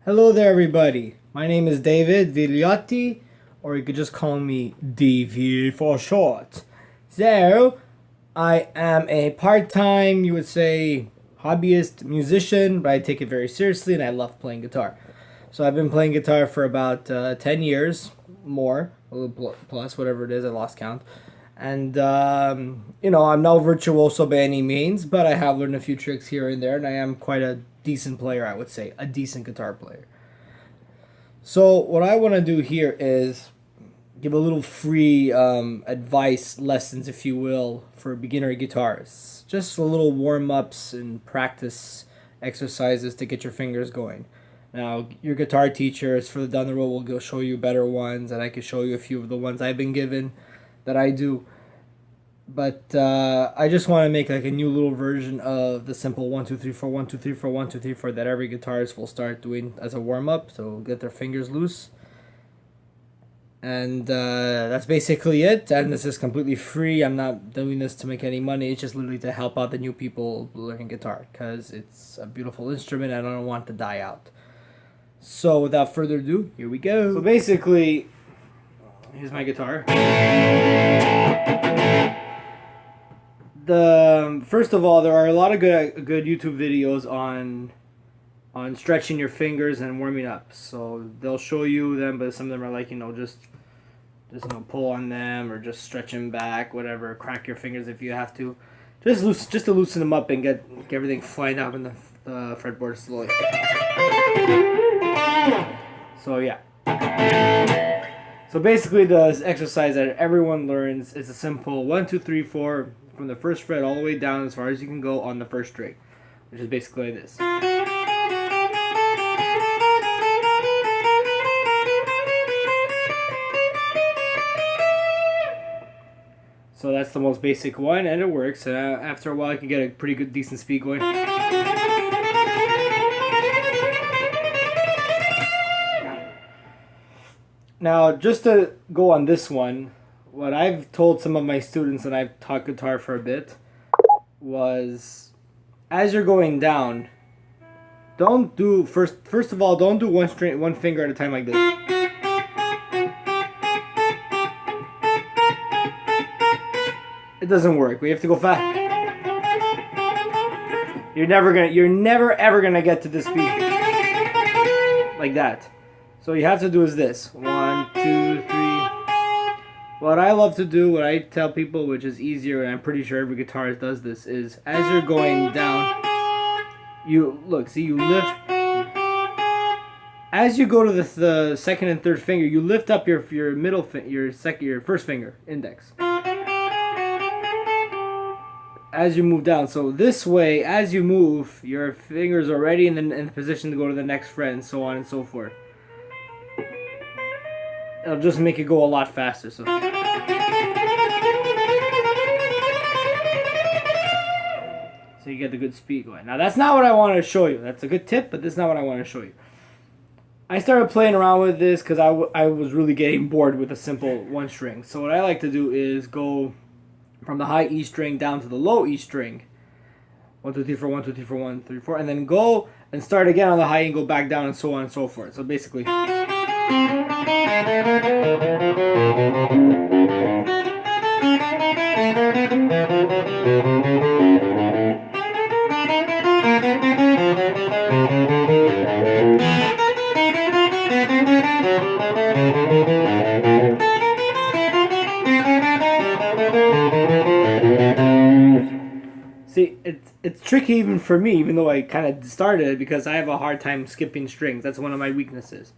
Hello there, everybody. My name is David Vigliotti, or you could just call me DV for short. So, I am a part time, you would say, hobbyist musician, but I take it very seriously and I love playing guitar. So, I've been playing guitar for about 10 years, more, a little plus, whatever it is, I lost count. And, I'm no virtuoso by any means, but I have learned a few tricks here and there, and I am quite a decent player, I would say, a decent guitar player. So what I want to do here is give a little free advice lessons, if you will, for beginner guitarists. Just a little warm ups and practice exercises to get your fingers going. Now, your guitar teachers for the down the road will go show you better ones, and I can show you a few of the ones I've been given that I do. But I just want to make like a new little version of the simple 1 2 3 4 1 2 3 4 1 2 3 4 that every guitarist will start doing as a warm up, so get their fingers loose. And that's basically it. And this is completely free. I'm not doing this to make any money. It's just literally to help out the new people learning guitar because it's a beautiful instrument and I don't want it to die out. So without further ado, here we go. So basically, here's my guitar. The first of all, there are a lot of good YouTube videos on stretching your fingers and warming up. So they'll show you them, but some of them are like just pull on them or just stretch them back, whatever. Crack your fingers if you have to, just to loosen them up and get everything flying up in the fretboard slowly. So yeah. So basically, the exercise that everyone learns is a simple 1 2 3 4 from the first fret all the way down as far as you can go on the first string, which is basically this. So that's the most basic one, and it works. After a while, you can get a pretty good, decent speed going. Now, just to go on this one, what I've told some of my students, and I've taught guitar for a bit, was as you're going down, don't do first of all, don't do one finger at a time like this. It doesn't work. We have to go fast. You're never ever gonna get to this speed like that. So you have to do is this. 1 2 3. What I love to do, what I tell people, which is easier, and I'm pretty sure every guitarist does this, is as you're going down, you lift. As you go to the second and third finger, you lift up your your first finger, index. As you move down, so this way, as you move, your fingers are already in the position to go to the next fret, and so on and so forth. It'll just make it go a lot faster. So you get the good speed going. Now that's not what I want to show you. That's a good tip, but that's not what I want to show you. I started playing around with this because I was really getting bored with a simple one string. So what I like to do is go from the high E string down to the low E string. 1 2 3 4 1 2 3 4 1 3 4, and then go and start again on the high E and go back down and so on and so forth. So basically. See, it's tricky even for me, even though I kind of started it, because I have a hard time skipping strings. That's one of my weaknesses.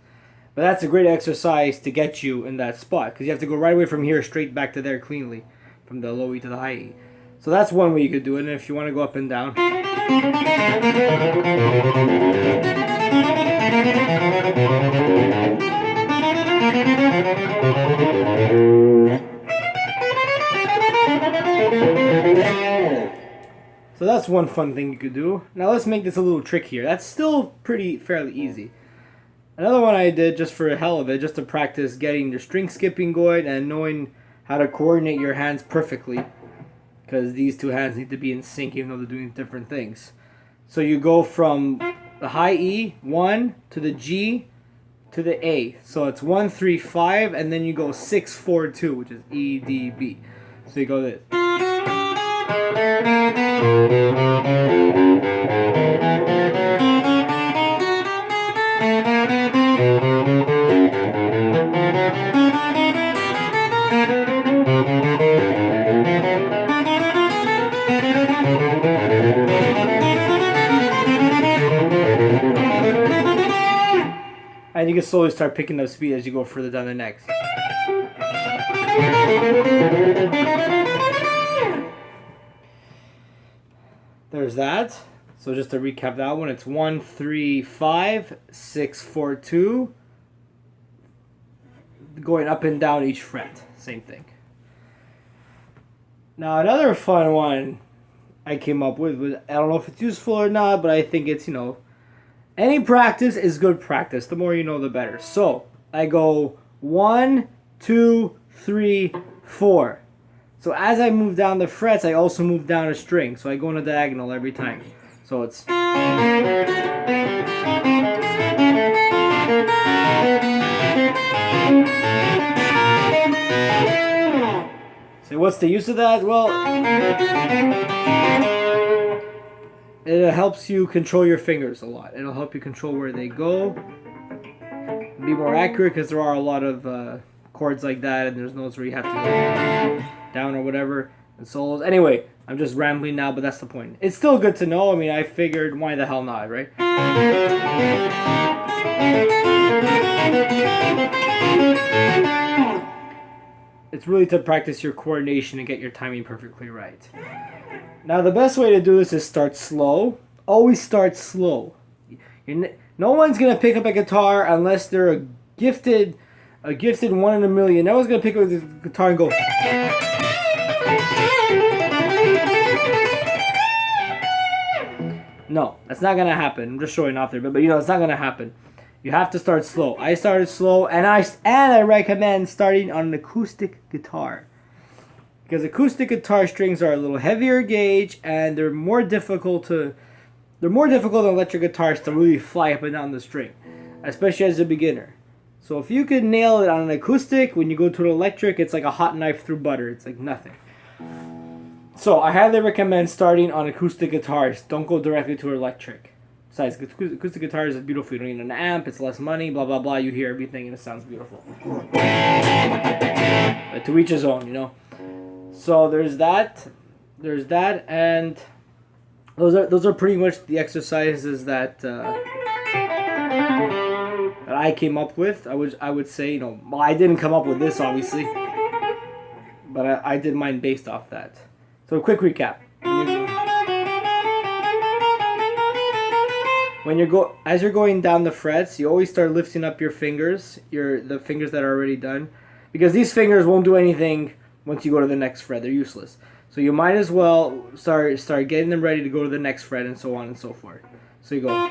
But that's a great exercise to get you in that spot, because you have to go right away from here straight back to there cleanly, from the low E to the high E. So that's one way you could do it, and if you want to go up and down. So that's one fun thing you could do. Now let's make this a little trick here. That's still fairly easy. Another one I did just for the hell of it, just to practice getting your string skipping going and knowing how to coordinate your hands perfectly. Because these two hands need to be in sync even though they're doing different things. So you go from the high E, 1 to the G to the A. So it's 1, 3, 5, and then you go 6, 4, 2, which is E, D, B. So you go this. And you can slowly start picking up speed as you go further down the neck. There's that. So just to recap that one, it's 1, 3, 5, 6, 4, 2. Going up and down each fret. Same thing. Now another fun one I came up with was, I don't know if it's useful or not, but I think it's, any practice is good practice. The more you know, the better. So I go 1, 2, 3, 4. So as I move down the frets, I also move down a string. So I go in a diagonal every time. So it's... So what's the use of that? Well, it helps you control your fingers a lot. It'll help you control where they go. Be more accurate, because there are a lot of chords like that, and there's notes where you have to go down or whatever, and solos. Anyway, I'm just rambling now, but that's the point. It's still good to know. I mean, I figured, why the hell not, right? It's really to practice your coordination and get your timing perfectly right. Now, the best way to do this is start slow. Always start slow. No one's going to pick up a guitar unless they're a gifted one in a million. No one's going to pick up the guitar and go... No, that's not going to happen. I'm just showing off there, but it's not going to happen. You have to start slow. I started slow, and I recommend starting on an acoustic guitar. Because acoustic guitar strings are a little heavier gauge, and they're more difficult than electric guitars to really fly up and down the string, especially as a beginner. So if you can nail it on an acoustic, when you go to an electric, it's like a hot knife through butter. It's like nothing. So I highly recommend starting on acoustic guitars. Don't go directly to electric. Besides, acoustic guitars is beautiful. You don't need an amp. It's less money. Blah blah blah. You hear everything and it sounds beautiful. But to each his own, So there's that, and those are pretty much the exercises that I came up with. I would say, I didn't come up with this obviously, but I did mine based off that. So a quick recap. As you're going down the frets, you always start lifting up your fingers, the fingers that are already done, because these fingers won't do anything once you go to the next fret. They're useless. So you might as well start getting them ready to go to the next fret, and so on and so forth. So you go.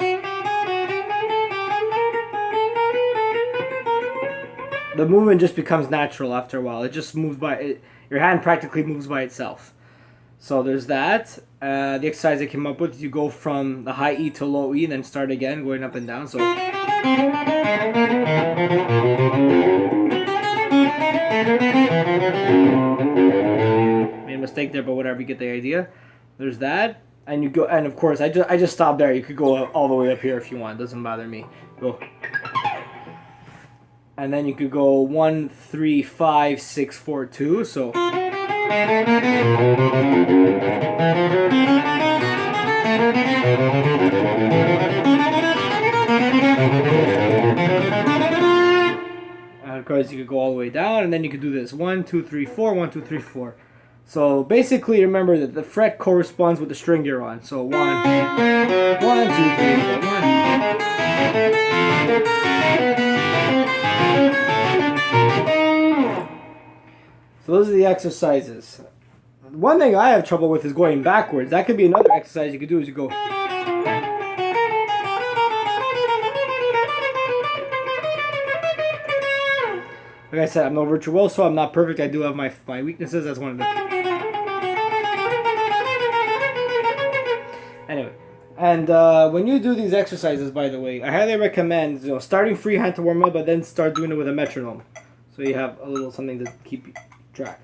The movement just becomes natural after a while. It just moves by. Your hand practically moves by itself. So there's that. The exercise I came up with, you go from the high E to low E, and then start again, going up and down. So. Made a mistake there, but whatever, you get the idea. There's that. And you go, and of course, I just stopped there. You could go all the way up here if you want. It doesn't bother me. Go. And then you could go 1, 3, 5, 6, 4, 2. So. And of course, you could go all the way down, and then you could do this 1, 2, 3, 4, 1, 2, 3, 4. So basically, remember that the fret corresponds with the string you're on. So 1, 2, 3, 4, 1. So those are the exercises. One thing I have trouble with is going backwards. That could be another exercise you could do, is you go. Like I said, I'm no virtuoso, I'm not perfect, I do have my weaknesses. That's one of them. Anyway, And when you do these exercises, by the way, I highly recommend starting freehand to warm up, but then start doing it with a metronome, so you have a little something to keep track.